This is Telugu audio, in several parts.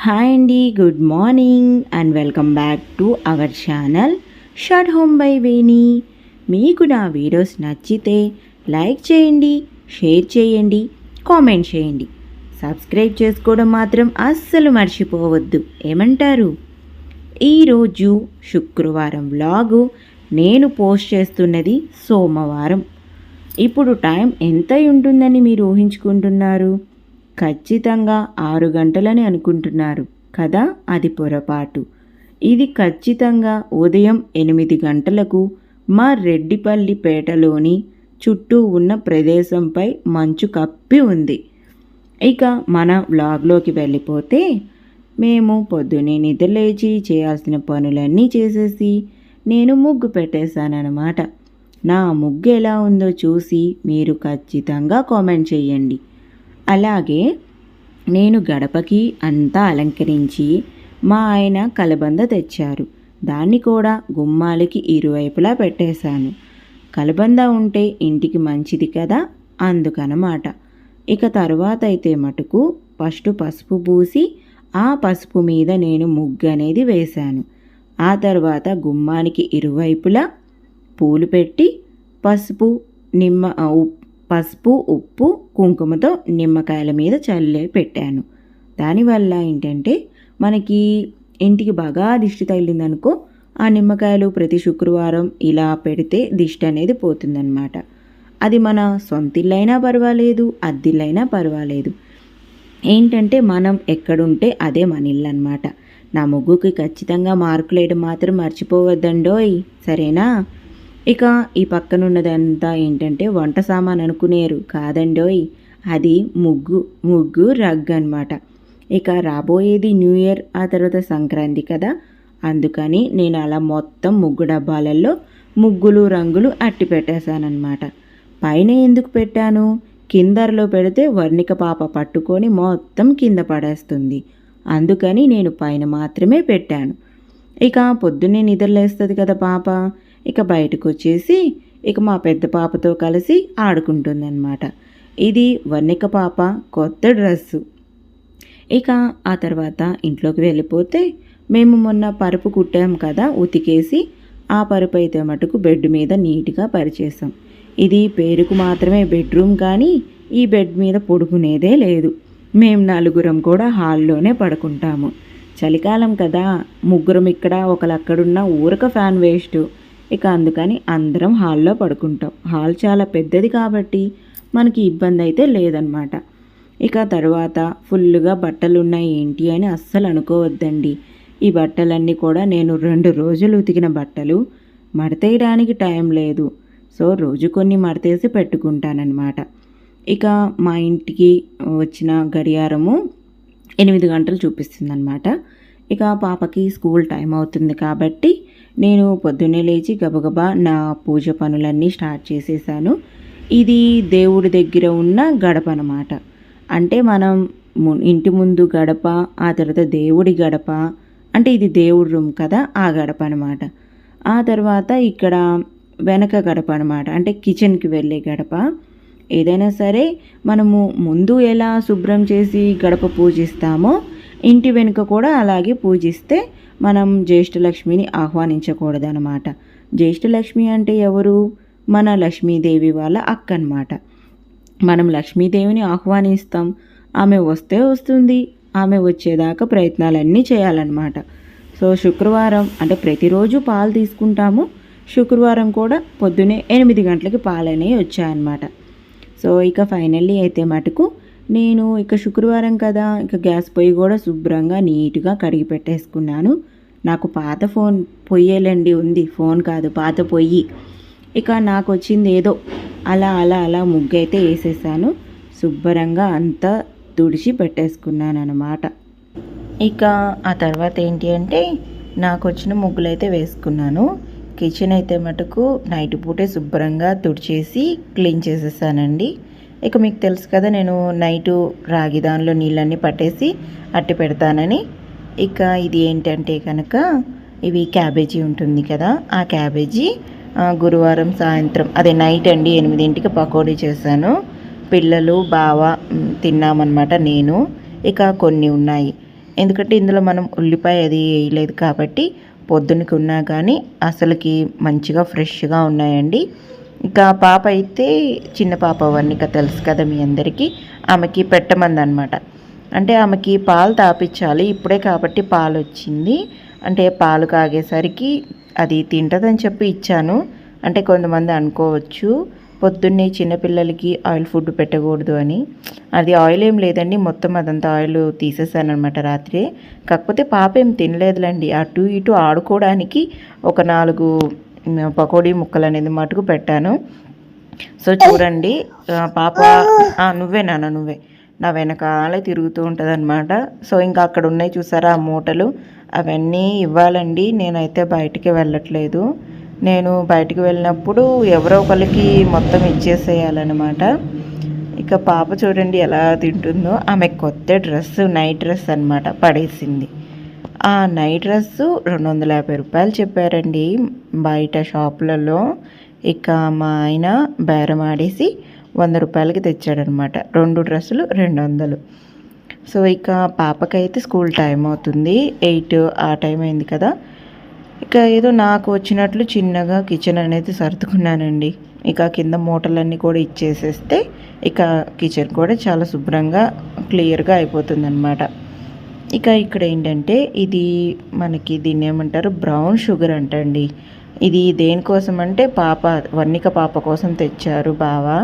హాయ్ అండి, good morning and welcome back to our channel short home by Veni. మీకు నా వీడియోస్ నచ్చితే లైక్ చేయండి, షేర్ చేయండి, కామెంట్ చేయండి. సబ్స్క్రైబ్ చేసుకోవడం మాత్రం అస్సలు మర్చిపోవద్దు. ఏమంటారు? ఈరోజు శుక్రవారం వ్లాగు నేను పోస్ట్ చేస్తున్నది సోమవారం. ఇప్పుడు టైం ఎంత ఉంటుందని మీరు ఊహించుకుంటున్నారు? ఖచ్చితంగా 6 గంటలని అనుకుంటున్నారు కదా? అది పొరపాటు. ఇది ఖచ్చితంగా ఉదయం 8 గంటలకు మా రెడ్డిపల్లిపేటలోని చుట్టూ ఉన్న ప్రదేశంపై మంచు కప్పి ఉంది. ఇక మన వ్లాగ్లోకి వెళ్ళిపోతే, మేము పొద్దున్నే నిద్రలేచి చేయాల్సిన పనులన్నీ చేసేసి నేను ముగ్గు పెట్టేశానన్నమాట. నా ముగ్గు ఎలా ఉందో చూసి మీరు ఖచ్చితంగా కామెంట్ చేయండి. అలాగే నేను గడపకి అంతా అలంకరించి మా ఆయన కలబంద తెచ్చారు. దాన్ని కూడా గుమ్మాలకి ఇరువైపులా పెట్టేశాను. కలబంద ఉంటే ఇంటికి మంచిది కదా, అందుకనమాట. ఇక తర్వాత అయితే మటుకు ఫస్ట్ పసుపు పూసి ఆ పసుపు మీద నేను ముగ్గు అనేది వేశాను. ఆ తర్వాత గుమ్మానికి ఇరువైపులా పూలు పెట్టి పసుపు ఉప్పు కుంకుమతో నిమ్మకాయల మీద చల్లే పెట్టాను. దానివల్ల ఏంటంటే మనకి ఇంటికి బాగా దిష్టి తగిలిందనుకో, ఆ నిమ్మకాయలు ప్రతి శుక్రవారం ఇలా పెడితే దిష్టి అనేది పోతుందన్నమాట. అది మన సొంతిల్లైనా పర్వాలేదు, అద్దిల్లైనా పర్వాలేదు. ఏంటంటే మనం ఎక్కడుంటే అదే మన ఇల్లు అన్నమాట. నా ముగ్గుకి ఖచ్చితంగా మార్కులు వేయడం మాత్రం మర్చిపోవద్దండోయ్, సరేనా? ఇక ఈ పక్కనున్నదంతా ఏంటంటే వంట సామాన్ అనుకునేరు కాదండోయ్, అది ముగ్గు రగ్ అనమాట. ఇక రాబోయేది న్యూ ఇయర్, ఆ తర్వాత సంక్రాంతి కదా, అందుకని నేను అలా మొత్తం ముగ్గు డబ్బాలలో ముగ్గులు రంగులు అట్టి పెట్టేశానమాట. పైన ఎందుకు పెట్టాను? కిందలో పెడితే వర్ణిక పాప పట్టుకొని మొత్తం కింద పడేస్తుంది. అందుకని నేను పైన మాత్రమే పెట్టాను. ఇక పొద్దున్నే నిద్రలేస్తుంది కదా పాప, ఇక బయటకు వచ్చేసి ఇక మా పెద్ద పాపతో కలిసి ఆడుకుంటుందన్నమాట. ఇది వర్ణిక పాప కొత్త డ్రెస్సు. ఇక ఆ తర్వాత ఇంట్లోకి వెళ్ళిపోతే, మేము మొన్న పరుపు కుట్టాం కదా, ఉతికేసి ఆ పరుపు అయితే మటుకు బెడ్ మీద నీట్గా పరిచేసాం. ఇది పేరుకు మాత్రమే బెడ్రూమ్, కానీ ఈ బెడ్ మీద పడుకునేదే లేదు. మేము 4 కూడా హాల్లోనే పడుకుంటాము. చలికాలం కదా, ముగ్గురం ఇక్కడ ఒకరు అక్కడున్న ఊరక ఫ్యాన్ వేస్ట్. ఇక అందుకని అందరం హాల్లో పడుకుంటాం. హాల్ చాలా పెద్దది కాబట్టి మనకి ఇబ్బంది అయితే లేదనమాట. ఇక తర్వాత ఫుల్గా బట్టలు ఉన్నాయి ఏంటి అని అస్సలు అనుకోవద్దండి. ఈ బట్టలన్నీ కూడా నేను 2 రోజులు ఉతికిన బట్టలు, మడతేయడానికి టైం లేదు. సో రోజు కొన్ని మడతేసి పెట్టుకుంటానన్నమాట. ఇక మా ఇంటికి వచ్చిన గడియారము 8 గంటలు చూపిస్తుందన్నమాట. ఇక పాపకి స్కూల్ టైం అవుతుంది కాబట్టి నేను పొద్దున్నే లేచి గబగబా నా పూజ పనులన్నీ స్టార్ట్ చేసేసాను. ఇది దేవుడి దగ్గర ఉన్న గడప అన్నమాట. అంటే మనం ఇంటి ముందు గడప, ఆ తర్వాత దేవుడి గడప, అంటే ఇది దేవుడి రూమ్ కదా, ఆ గడప అనమాట. ఆ తర్వాత ఇక్కడ వెనక గడప అనమాట, అంటే కిచెన్కి వెళ్ళే గడప. ఏదైనా సరే మనము ముందు ఎలా శుభ్రం చేసి గడప పూజిస్తామో, ఇంటి వెనుక కూడా అలాగే పూజిస్తే మనం జ్యేష్ఠలక్ష్మిని ఆహ్వానించకూడదనమాట. జ్యేష్ఠలక్ష్మి అంటే ఎవరు? మన లక్ష్మీదేవి వాళ్ళ అక్క అనమాట. మనం లక్ష్మీదేవిని ఆహ్వానిస్తాం, ఆమె వస్తే వస్తుంది, ఆమె వచ్చేదాకా ప్రయత్నాలన్నీ చేయాలన్నమాట. సో శుక్రవారం అంటే ప్రతిరోజు పాలు తీసుకుంటాము. శుక్రవారం కూడా పొద్దున్నే 8 గంటలకి పాలు అనేవి వచ్చాయన్నమాట. సో ఇక ఫైనల్లీ అయితే మటుకు నేను ఇక శుక్రవారం కదా, ఇక గ్యాస్ పొయ్యి కూడా శుభ్రంగా నీట్గా కడిగి పెట్టేసుకున్నాను. నాకు పాత పొయ్యేలండి ఉంది, ఫోన్ కాదు, పాత పొయ్యి. ఇక నాకు వచ్చింది ఏదో అలా ముగ్గు అయితే వేసేసాను. శుభ్రంగా అంతా తుడిచి పెట్టేసుకున్నాను అన్నమాట. ఇక ఆ తర్వాత ఏంటి అంటే, నాకు వచ్చిన ముగ్గులు అయితే వేసుకున్నాను. కిచెన్ అయితే మటుకు నైట్ పూటే శుభ్రంగా తుడిచేసి క్లీన్ చేసేసానండి. ఇక మీకు తెలుసు కదా, నేను నైటు రాగి దానిలో నీళ్ళన్నీ పట్టేసి అట్టి పెడతానని. ఇక ఇది ఏంటంటే కనుక, ఇవి క్యాబేజీ ఉంటుంది కదా, ఆ క్యాబేజీ గురువారం సాయంత్రం, అదే నైట్ అండి 8ంటికి పకోడీ చేశాను. పిల్లలు బావ తిన్నామన్నమాట. నేను ఇక కొన్ని ఉన్నాయి. ఎందుకంటే ఇందులో మనం ఉల్లిపాయ అది వేయలేదు కాబట్టి పొద్దునకి ఉన్నా కానీ అసలుకి మంచిగా ఫ్రెష్గా ఉన్నాయండి. ఇంకా పాప అయితే చిన్న పాప వర్ణిక తెలుసు కదా మీ అందరికీ, ఆమెకి పెట్టమందనమాట. అంటే ఆమెకి పాలు తాపించాలి ఇప్పుడే కాబట్టి పాలు వచ్చింది. అంటే పాలు కాగేసరికి అది తింటుందని చెప్పి ఇచ్చాను. అంటే కొంతమంది అనుకోవచ్చు పొద్దున్నే చిన్నపిల్లలకి ఆయిల్ ఫుడ్ పెట్టకూడదు అని. అది ఆయిల్ ఏం లేదండి, మొత్తం అదంతా ఆయిల్ తీసేసాను అనమాట రాత్రి. కాకపోతే పాప ఏం తినలేదులేండి, అటు ఇటు ఆడుకోవడానికి ఒక 4 పకోడీ ముక్కలు అనేది మటుకు పెట్టాను. సో చూడండి పాప నువ్వే నాన్న నువ్వే నా వెనకాలే తిరుగుతూ ఉంటుంది అనమాట. సో ఇంకా అక్కడ ఉన్నాయి చూసారా ఆ మూటలు, అవన్నీ ఇవ్వాలండి. నేనైతే బయటికి వెళ్ళట్లేదు, నేను బయటికి వెళ్ళినప్పుడు ఎవరో ఒకరికి మొత్తం ఇచ్చేసేయాలన్నమాట. ఇక పాప చూడండి ఎలా తింటుందో. ఆమె కొత్త డ్రెస్ నైట్ డ్రెస్ అనమాట పడేసింది. ఆ నైట్ డ్రెస్సు 250 రూపాయలు చెప్పారండి బయట షాపులలో. ఇక మా ఆయన బేరం ఆడేసి 100 రూపాయలకి తెచ్చాడనమాట. 2 డ్రెస్సులు 200. సో ఇక పాపకైతే స్కూల్ టైం అవుతుంది, 8 ఆ టైం అయింది కదా. ఇక ఏదో నాకు వచ్చినట్లు చిన్నగా కిచెన్ అనేది సర్దుకున్నానండి. ఇక కింద మూటలన్నీ కూడా ఇచ్చేసేస్తే ఇక కిచెన్ కూడా చాలా శుభ్రంగా క్లియర్గా అయిపోతుందన్నమాట. ఇక ఇక్కడ ఏంటంటే ఇది మనకి దీన్ని ఏమంటారు, బ్రౌన్ షుగర్ అంటండి. ఇది దేనికోసం అంటే వర్ణిక పాప కోసం తెచ్చారు బావా.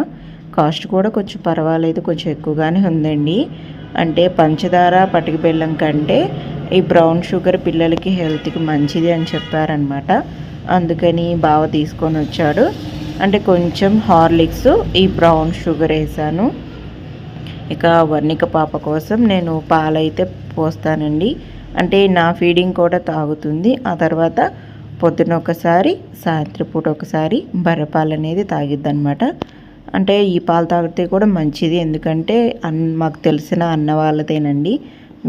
కాస్ట్ కూడా కొంచెం పర్వాలేదు, కొంచెం ఎక్కువగానే ఉందండి. అంటే పంచదార పటిక బెల్లం కంటే ఈ బ్రౌన్ షుగర్ పిల్లలకి హెల్త్కి మంచిది అని చెప్పారనమాట. అందుకని బావ తీసుకొని వచ్చాడు. అంటే కొంచెం హార్లిక్స్ ఈ బ్రౌన్ షుగర్ వేసాను. ఇక వర్ణిక పాప కోసం నేను పాలైతే పోస్తానండి. అంటే నా ఫీడింగ్ కూడా తాగుతుంది. ఆ తర్వాత పొద్దున ఒకసారి సాయంత్రం పూట ఒకసారి బర్రెపాలు అనేది తాగిద్దనమాట. అంటే ఈ పాలు తాగితే కూడా మంచిది, ఎందుకంటే మాకు తెలిసిన అన్న వాళ్ళదేనండి.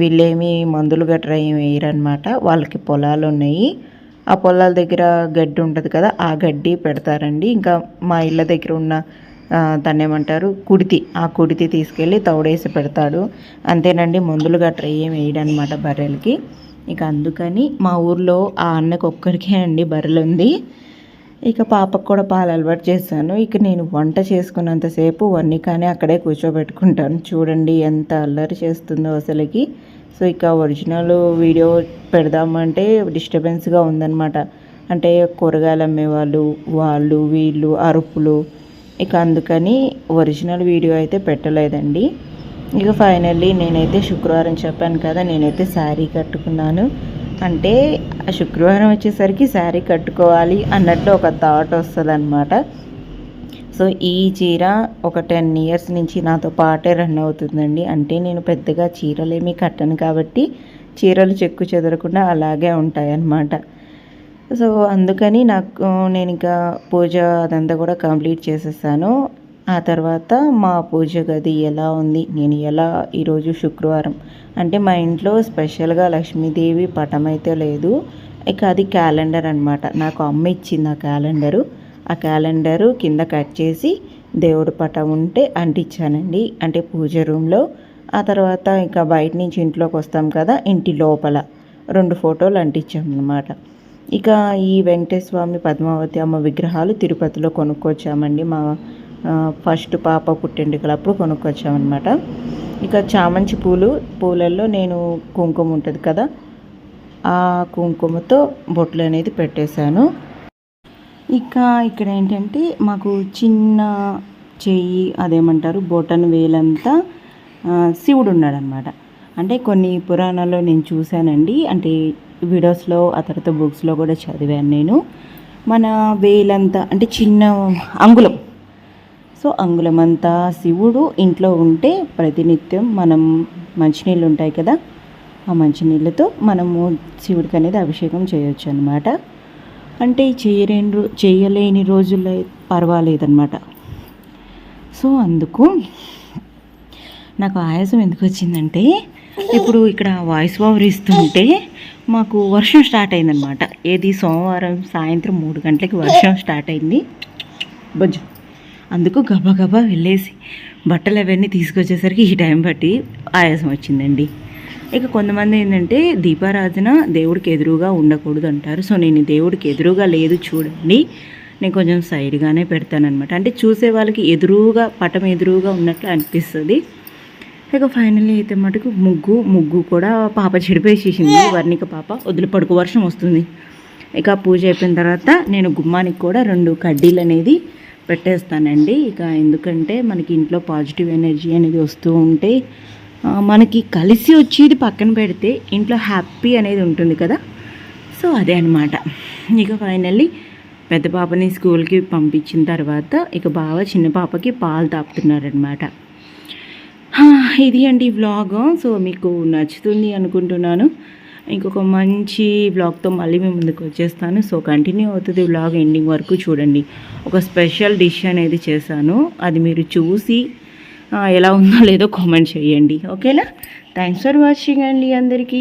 వీళ్ళేమి మందులు గట్రా ఏమి వేయరనమాట. వాళ్ళకి పొలాలు ఉన్నాయి, ఆ పొలాల దగ్గర గడ్డి ఉంటుంది కదా, ఆ గడ్డి పెడతారండి. ఇంకా మా ఇళ్ళ దగ్గర ఉన్న దాన్ని ఏమంటారు కుడితి, ఆ కుడితి తీసుకెళ్ళి తౌడేసి పెడతాడు అంతేనండి. మందులు గట్రా ఏమి వేయడనమాట బర్రెలకి. ఇక అందుకని మా ఊర్లో ఆ అన్నకు ఒక్కరికే అండి బర్రెలు ఉంది. ఇక పాపకు కూడా పాలు అలవాటు చేశాను. ఇక నేను వంట చేసుకున్నంతసేపు వర్ణికానే అక్కడే కూర్చోబెట్టుకుంటాను. చూడండి ఎంత అల్లరి చేస్తుందో అసలుకి. సో ఇక ఒరిజినల్ వీడియో పెడదామంటే డిస్టర్బెన్స్గా ఉందన్నమాట. అంటే కూరగాయలు అమ్మేవాళ్ళు వాళ్ళు వీళ్ళు అరుపులు, ఇక అందుకని ఒరిజినల్ వీడియో అయితే పెట్టలేదండి. ఇక ఫైనల్లీ నేనైతే శుక్రవారం చెప్పాను కదా, నేనైతే శారీ కట్టుకున్నాను. అంటే శుక్రవారం వచ్చేసరికి శారీ కట్టుకోవాలి అన్నట్లు ఒక థాట్ వస్తుంది అనమాట. సో ఈ చీర ఒక 10 ఇయర్స్ నుంచి నాతో పాటే రన్ అవుతుందండి. అంటే నేను పెద్దగా చీరలేమీ కట్టను కాబట్టి చీరలు చెక్కు చెదరకుండా అలాగే ఉంటాయన్నమాట. సో అందుకని నేను ఇంకా పూజ అదంతా కూడా కంప్లీట్ చేసేసాను. ఆ తర్వాత మా పూజ గది ఎలా ఉంది, నేను ఎలా ఈరోజు శుక్రవారం అంటే మా ఇంట్లో స్పెషల్గా లక్ష్మీదేవి పటం అయితే లేదు. ఇక అది క్యాలెండర్ అనమాట, నాకు అమ్మ ఇచ్చింది ఆ క్యాలెండరు. ఆ క్యాలెండరు కింద కట్ చేసి దేవుడి పటం ఉంటే అంటించానండి, అంటే పూజ రూమ్లో. ఆ తర్వాత ఇంకా బయట నుంచి ఇంట్లోకి వస్తాం కదా, ఇంటి లోపల 2 ఫోటోలు అంటించామన్నమాట. ఇక ఈ వెంకటేశ్వర స్వామి పద్మావతి అమ్మ విగ్రహాలు తిరుపతిలో కొనుక్కొచ్చామండి. మా ఫస్ట్ పాప పుట్టింటికలప్పుడు కొనుక్కొచ్చామన్నమాట. ఇక చామంతి పూలల్లో నేను కుంకుమ ఉంటుంది కదా, ఆ కుంకుమతో బొట్లు అనేది పెట్టేశాను. ఇక ఇక్కడ ఏంటంటే మాకు చిన్న చెయ్యి అదేమంటారు బొటన్ వేలంతా శివుడు ఉన్నాడనమాట. అంటే కొన్ని పురాణాల్లో నేను చూశానండి, అంటే వీడియోస్లో ఆ తర్వాత బుక్స్లో కూడా చదివాను నేను. మన వేలంతా అంటే చిన్న అంగుళం, సో అంగుళమంతా శివుడు ఇంట్లో ఉంటే ప్రతినిత్యం మనం మంచినీళ్ళు ఉంటాయి కదా, ఆ మంచినీళ్ళతో మనము శివుడికి అనేది అభిషేకం చేయొచ్చు అనమాట. అంటే చేయలేని రోజుల్లో పర్వాలేదన్నమాట. సో అందుకు నాకు ఆయాసం ఎందుకు వచ్చిందంటే, ఇప్పుడు ఇక్కడ వాయిస్ ఓవర్ ఇస్తుంటే మాకు వర్షం స్టార్ట్ అయిందనమాట. ఏది సోమవారం సాయంత్రం 3 గంటలకి వర్షం స్టార్ట్ అయింది బొజ్జు. అందుకు గబగబా వెళ్ళేసి బట్టలు అవన్నీ తీసుకొచ్చేసరికి ఈ టైం బట్టి ఆయాసం వచ్చిందండి. ఇక కొంతమంది ఏంటంటే దీపారాధన దేవుడికి ఎదురుగా ఉండకూడదు అంటారు. సో నేను దేవుడికి ఎదురుగా లేదు చూడండి, నేను కొంచెం సైడ్గానే పెడతానమాట. అంటే చూసే వాళ్ళకి ఎదురుగా పటం ఎదురుగా ఉన్నట్లు అనిపిస్తుంది. ఇక ఫైనల్లీ అయితే మటుకు ముగ్గు కూడా పాప చెడిపేసేసింది, వర్ణిక పాప. వదిలి పడుకు, వర్షం వస్తుంది. ఇక పూజ అయిపోయిన తర్వాత నేను గుమ్మానికి కూడా 2 కడ్డీలు అనేది పెట్టేస్తానండి. ఇక ఎందుకంటే మనకి ఇంట్లో పాజిటివ్ ఎనర్జీ అనేది వస్తూ ఉంటే మనకి కలిసి వచ్చేది పక్కన పెడితే ఇంట్లో హ్యాపీ అనేది ఉంటుంది కదా. సో అదే అనమాట. ఇక ఫైనల్లీ పెద్ద పాపని స్కూల్కి పంపించిన తర్వాత ఇక బావ చిన్న పాపకి పాలు తాపుతున్నారనమాట. ఇది అండి వ్లాగ్. సో మీకు నచ్చుతుంది అనుకుంటున్నాను. ఇంకొక మంచి వ్లాగ్తో మళ్ళీ మేము ముందుకు వచ్చేస్తాను. సో కంటిన్యూ అవుతుంది వ్లాగ్, ఎండింగ్ వరకు చూడండి. ఒక స్పెషల్ డిష్ అనేది చేశాను, అది మీరు చూసి ఎలా ఉందో లేదో కామెంట్ చేయండి. ఓకేనా? థ్యాంక్స్ ఫర్ వాచింగ్ అండి అందరికీ.